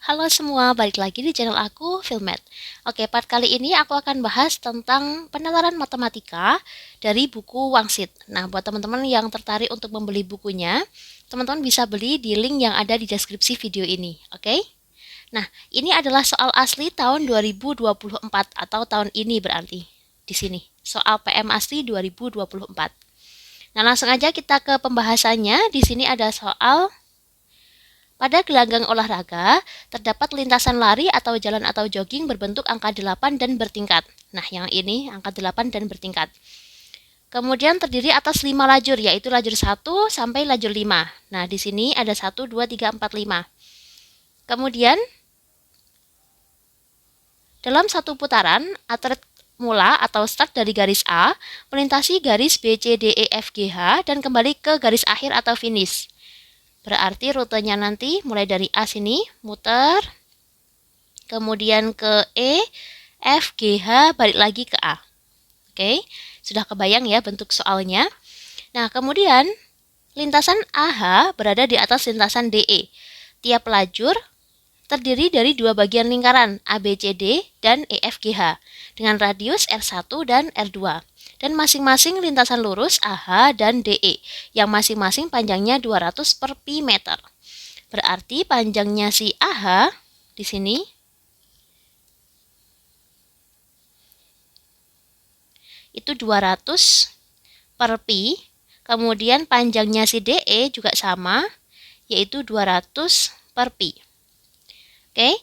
Halo semua, balik lagi di channel aku, Filmet. Oke, part kali ini aku akan bahas tentang penalaran matematika dari buku Wangsit. Nah, buat teman-teman yang tertarik untuk membeli bukunya, teman-teman bisa beli di link yang ada di deskripsi video ini, oke? Nah, ini adalah soal asli tahun 2024 atau tahun ini berarti di sini. Soal PM asli 2024. Nah, langsung aja kita ke pembahasannya. Di sini ada soal pada gelanggang olahraga, terdapat lintasan lari atau jalan atau jogging berbentuk angka 8 dan bertingkat. Nah, yang ini angka 8 dan bertingkat. Kemudian terdiri atas 5 lajur, yaitu lajur 1 sampai lajur 5. Nah, di sini ada 1, 2, 3, 4, 5. Kemudian, dalam satu putaran, atlet mula atau start dari garis A, melintasi garis B, C, D, E, F, G, H, dan kembali ke garis akhir atau finish. Berarti rutenya nanti mulai dari A sini, muter, kemudian ke E, F, G, H, balik lagi ke A. Oke, sudah kebayang ya bentuk soalnya. Nah, kemudian lintasan AH berada di atas lintasan DE. Tiap lajur terdiri dari dua bagian lingkaran ABCD dan EFGH dengan radius R1 dan R2. Dan masing-masing lintasan lurus AH dan DE yang masing-masing panjangnya 200 per pi meter. Berarti panjangnya si AH di sini itu 200 per pi. Kemudian panjangnya si DE juga sama, yaitu 200 per pi. Oke,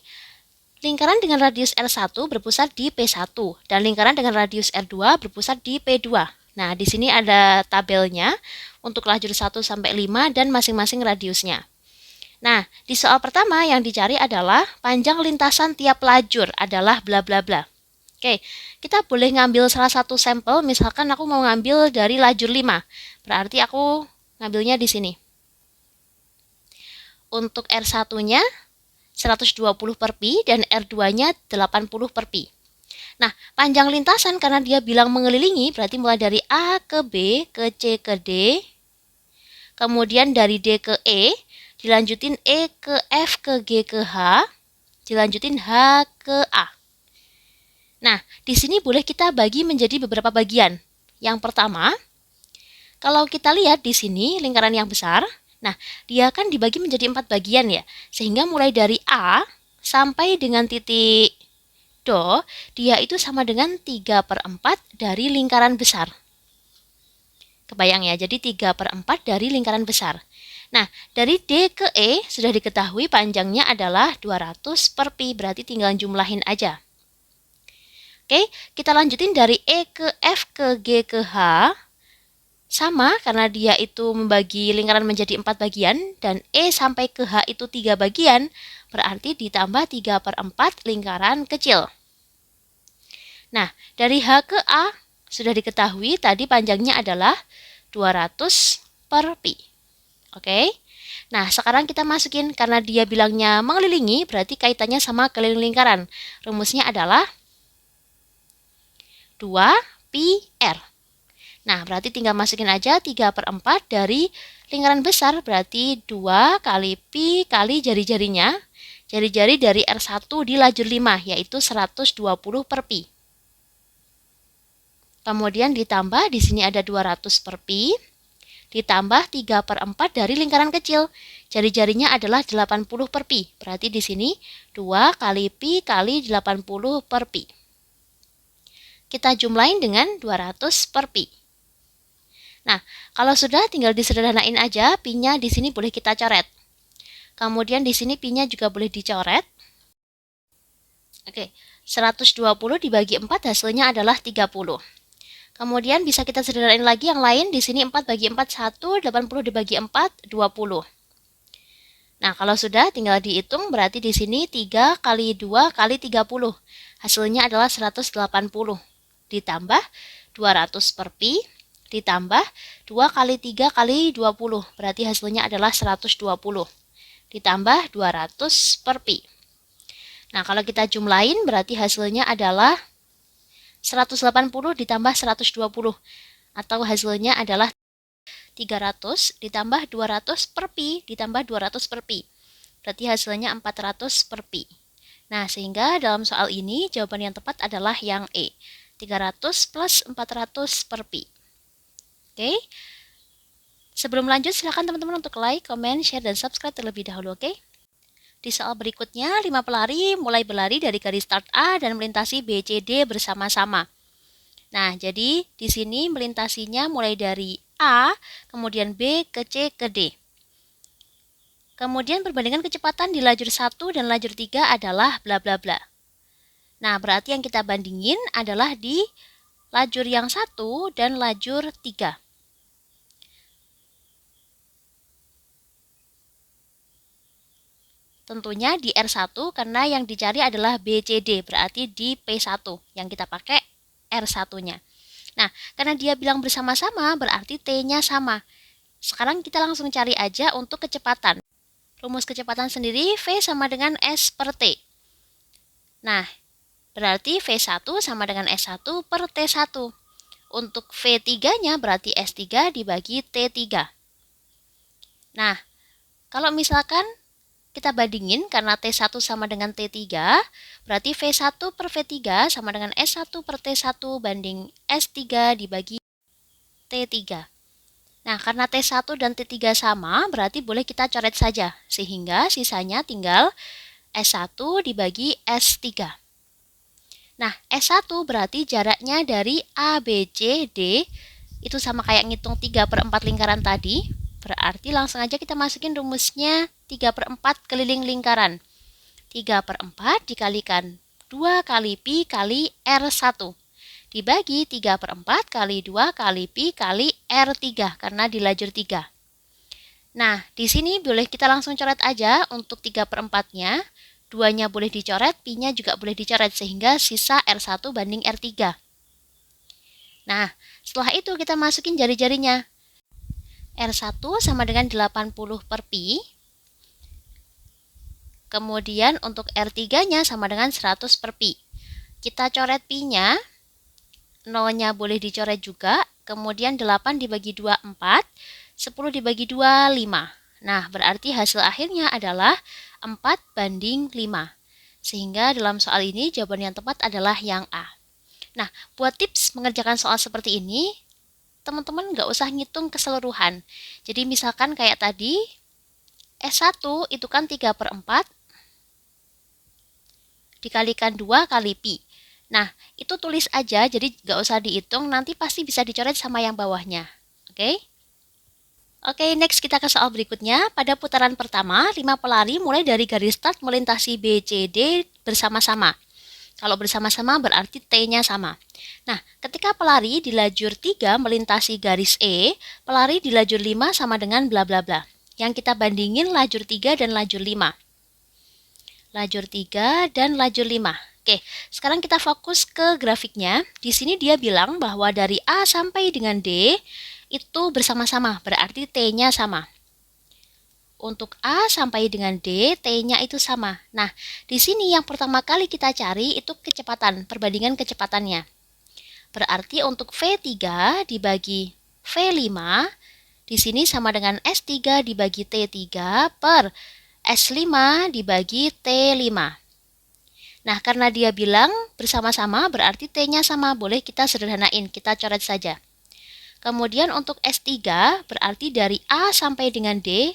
lingkaran dengan radius R1 berpusat di P1 dan lingkaran dengan radius R2 berpusat di P2. Nah, di sini ada tabelnya untuk lajur 1 sampai 5 dan masing-masing radiusnya. Nah, di soal pertama yang dicari adalah panjang lintasan tiap lajur adalah bla bla bla. Oke, kita boleh ngambil salah satu sampel, misalkan aku mau ngambil dari lajur 5. Berarti aku ngambilnya di sini. Untuk R1-nya 120 per pi dan R2-nya 80 per pi. Nah, panjang lintasan karena dia bilang mengelilingi, berarti mulai dari A ke B, ke C ke D, kemudian dari D ke E, dilanjutin E ke F ke G ke H, dilanjutin H ke A. Nah, di sini boleh kita bagi menjadi beberapa bagian. Yang pertama, kalau kita lihat di sini lingkaran yang besar, nah dia kan dibagi menjadi 4 bagian ya. Sehingga mulai dari A sampai dengan titik Do, dia itu sama dengan 3/4 dari lingkaran besar. Kebayang ya, jadi 3/4 dari lingkaran besar. Nah, dari D ke E sudah diketahui panjangnya adalah 200 per pi, berarti tinggal jumlahin aja. Oke, kita lanjutin dari E ke F ke G ke H. Sama, karena dia itu membagi lingkaran menjadi 4 bagian, dan E sampai ke H itu 3 bagian, berarti ditambah 3/4 lingkaran kecil. Nah, dari H ke A sudah diketahui tadi panjangnya adalah 200 per pi. Oke. Nah, sekarang kita masukin karena dia bilangnya mengelilingi, berarti kaitannya sama keliling lingkaran. Rumusnya adalah 2 pi R. Nah, berarti tinggal masukin aja 3/4 dari lingkaran besar, berarti 2 kali pi kali jari-jarinya. Jari-jari dari R1 di lajur 5, yaitu 120 per pi. Kemudian ditambah, di sini ada 200 per pi, ditambah 3/4 dari lingkaran kecil. Jari-jarinya adalah 80 per pi. Berarti di sini 2 kali pi kali 80 per pi. Kita jumlahin dengan 200 per pi. Nah, kalau sudah tinggal disederhanain aja, pi-nya di sini boleh kita coret. Kemudian di sini pi-nya juga boleh dicoret. Oke, 120 dibagi 4 hasilnya adalah 30. Kemudian bisa kita sederhanain lagi yang lain. Di sini 4 bagi 4, 1. 80 dibagi 4, 20. Nah, kalau sudah tinggal dihitung, berarti di sini 3 kali 2 kali 30. Hasilnya adalah 180. Ditambah 200 per pi, ditambah 2 kali 3 kali 20. Berarti hasilnya adalah 120. Ditambah 200 per pi. Nah, kalau kita jumlahin, berarti hasilnya adalah 180 ditambah 120, atau hasilnya adalah 300 ditambah 200 per pi ditambah 200 per pi. berarti hasilnya 400 per pi. Nah, sehingga dalam soal ini jawaban yang tepat adalah yang E, 300 plus 400 per pi. Oke? Sebelum lanjut, silakan teman-teman untuk like, comment, share, dan subscribe terlebih dahulu, oke? Di soal berikutnya, 5 pelari mulai berlari dari garis start A dan melintasi B, C, D bersama-sama. Nah, jadi di sini melintasinya mulai dari A, kemudian B, ke C, ke D. Kemudian perbandingan kecepatan di lajur 1 dan lajur 3 adalah bla bla bla. Nah, berarti yang kita bandingin adalah di lajur yang 1 dan lajur 3. Tentunya di R1 karena yang dicari adalah BCD, berarti di P1 yang kita pakai R1-nya. Nah, karena dia bilang bersama-sama berarti T-nya sama. Sekarang kita langsung cari aja untuk kecepatan. Rumus kecepatan sendiri V sama dengan S per T. Nah, berarti V1 sama dengan S1 per T1. Untuk V3-nya berarti S3 dibagi T3. Nah, kalau misalkan kita bandingin karena T1 sama dengan T3, berarti V1 per V3 sama dengan S1 per T1 banding S3 dibagi T3. Nah, karena T1 dan T3 sama, berarti boleh kita coret saja, sehingga sisanya tinggal S1 dibagi S3. Nah, S1 berarti jaraknya dari A, B, C, D, itu sama kayak ngitung 3/4 lingkaran tadi. Berarti langsung aja kita masukin rumusnya 3/4 keliling lingkaran. 3/4 dikalikan 2 kali pi kali R1. Dibagi 3/4 kali 2 kali pi kali R3 karena di lajur 3. Nah, di sini boleh kita langsung coret aja untuk 3/4-nya. 2-nya boleh dicoret, pi-nya juga boleh dicoret sehingga sisa R1 banding R3. Nah, setelah itu kita masukin jari-jarinya. R1 sama dengan 80 per pi. Kemudian untuk R3-nya sama dengan 100 per pi. Kita coret pi-nya. 0-nya boleh dicoret juga. Kemudian 8 dibagi 2, 4. 10 dibagi 2, 5. Nah, berarti hasil akhirnya adalah 4/5. Sehingga dalam soal ini jawaban yang tepat adalah yang A. Nah, buat tips mengerjakan soal seperti ini, teman-teman nggak usah ngitung keseluruhan. Jadi misalkan kayak tadi, S1 itu kan 3/4 dikalikan 2 kali pi. Nah, itu tulis aja, jadi nggak usah dihitung, nanti pasti bisa dicoret sama yang bawahnya. Oke? Oke, next kita ke soal berikutnya. Pada putaran pertama, 5 pelari mulai dari garis start melintasi B, C, D bersama-sama. Kalau bersama-sama berarti T-nya sama. Nah, ketika pelari di lajur 3 melintasi garis E, pelari di lajur 5 sama dengan bla bla bla. Yang kita bandingin lajur 3 dan lajur 5. Lajur 3 dan lajur 5. Oke, sekarang kita fokus ke grafiknya. Di sini dia bilang bahwa dari A sampai dengan D itu bersama-sama, berarti T-nya sama. Untuk A sampai dengan D, T-nya itu sama. Nah, di sini yang pertama kali kita cari itu kecepatan, perbandingan kecepatannya. Berarti untuk V3 dibagi V5, di sini sama dengan S3 dibagi T3 per S5 dibagi T5. Nah, karena dia bilang bersama-sama, berarti T-nya sama. Boleh kita sederhanain, kita coret saja. Kemudian untuk S3, berarti dari A sampai dengan D,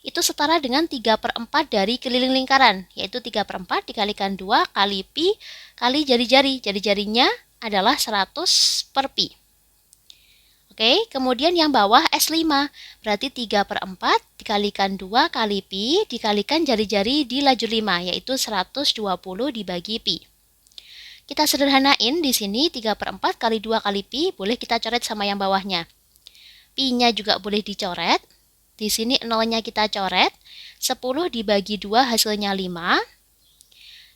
itu setara dengan 3/4 dari keliling lingkaran, yaitu 3/4 dikalikan 2 kali pi kali jari-jari. Jari-jarinya adalah 100 per pi. Oke, kemudian yang bawah S5, berarti 3/4 dikalikan 2 kali pi dikalikan jari-jari di lajur 5, yaitu 120 dibagi pi. Kita sederhanain di sini 3/4 kali 2 kali pi, boleh kita coret sama yang bawahnya. Pi-nya juga boleh dicoret. Di sini 0-nya kita coret, 10 dibagi 2 hasilnya 5,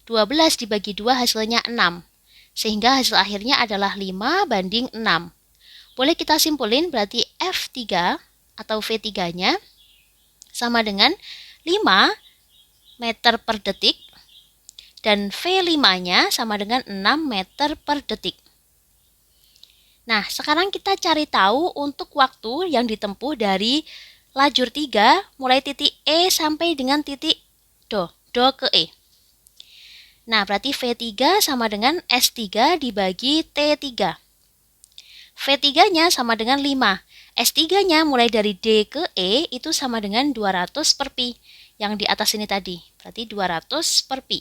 12 dibagi 2 hasilnya 6, sehingga hasil akhirnya adalah 5/6. Boleh kita simpulin berarti F3 atau V3-nya sama dengan 5 meter per detik, dan V5-nya sama dengan 6 meter per detik. Nah, sekarang kita cari tahu untuk waktu yang ditempuh dari lajur 3 mulai titik E sampai dengan titik do ke E. Nah, berarti V3 sama dengan S3 dibagi T3. V3-nya sama dengan 5. S3-nya mulai dari D ke E itu sama dengan 200 per pi. Yang di atas ini tadi. Berarti 200 per pi.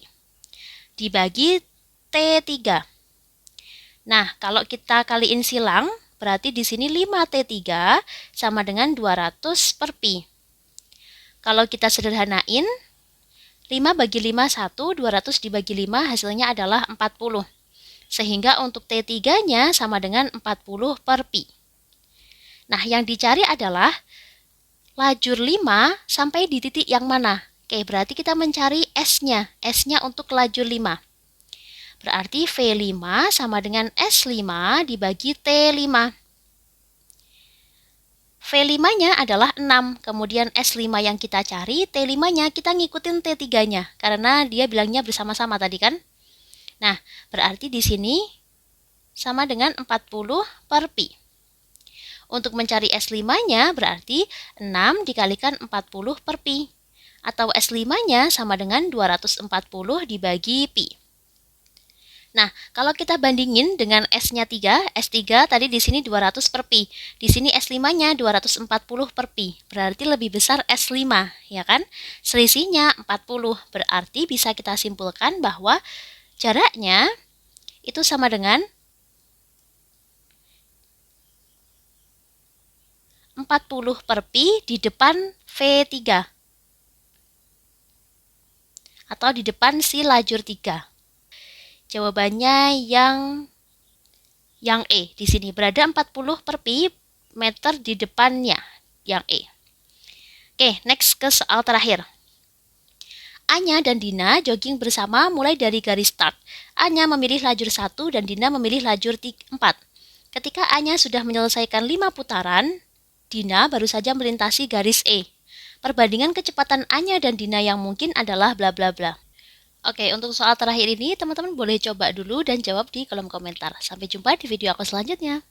Dibagi T3. Nah, kalau kita kaliin silang, berarti di sini 5T3 sama dengan 200 per pi. Kalau kita sederhanain, 5 bagi 5, 1, 200 dibagi 5 hasilnya adalah 40. Sehingga untuk T3-nya sama dengan 40 per pi. Nah, yang dicari adalah lajur 5 sampai di titik yang mana? Oke, berarti kita mencari S-nya. S-nya untuk lajur 5. Berarti V5 sama dengan S5 dibagi T5. V5-nya adalah 6, kemudian S5 yang kita cari, T5-nya kita ngikutin T3-nya, karena dia bilangnya bersama-sama tadi kan. Nah, berarti di sini sama dengan 40 per pi. Untuk mencari S5-nya berarti 6 dikalikan 40 per pi. Atau S5-nya sama dengan 240 dibagi pi. Nah, kalau kita bandingin dengan S-nya 3, S3 tadi di sini 200 per pi. Di sini S5-nya 240 per pi. Berarti lebih besar S5, ya kan? Selisihnya 40. Berarti bisa kita simpulkan bahwa jaraknya itu sama dengan 40 per pi di depan V3. Atau di depan si lajur 3. Jawabannya yang E di sini berada 40 per pi meter di depannya, yang E. Oke, next ke soal terakhir. Anya dan Dina jogging bersama mulai dari garis start. Anya memilih lajur 1 dan Dina memilih lajur 4. Ketika Anya sudah menyelesaikan 5 putaran, Dina baru saja melintasi garis E. Perbandingan kecepatan Anya dan Dina yang mungkin adalah bla bla bla. Oke, untuk soal terakhir ini teman-teman boleh coba dulu dan jawab di kolom komentar. Sampai jumpa di video aku selanjutnya.